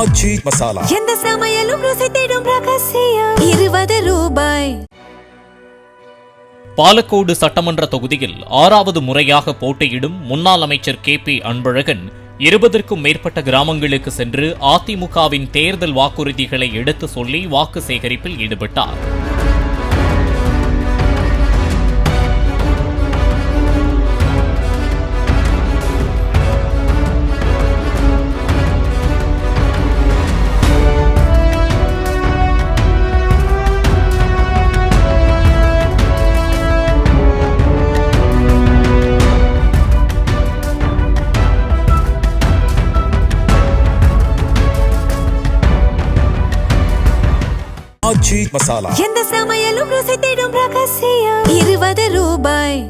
ஆச்சி மசாலா எந்த சமையலும் ருசி தேடும் ரகசியம் 20 ரூபாய். பாலக்கோடு சட்டமன்ற தொகுதியில் 6வது முறையாக போட்டியிடும் முன்னாள் அமைச்சர் KP அன்பழகன் 20க்கும் மேற்பட்ட கிராமங்களுக்கு சென்று அதிமுகவின் தேர்தல் வாக்குறுதிகளை எடுத்து சொல்லி வாக்கு சேகரிப்பில் ஈடுபட்டார். ஆச்சி மசாலா எந்த சமையலும் ருசி தேடும் ரகசியம் 20 ரூபாய்.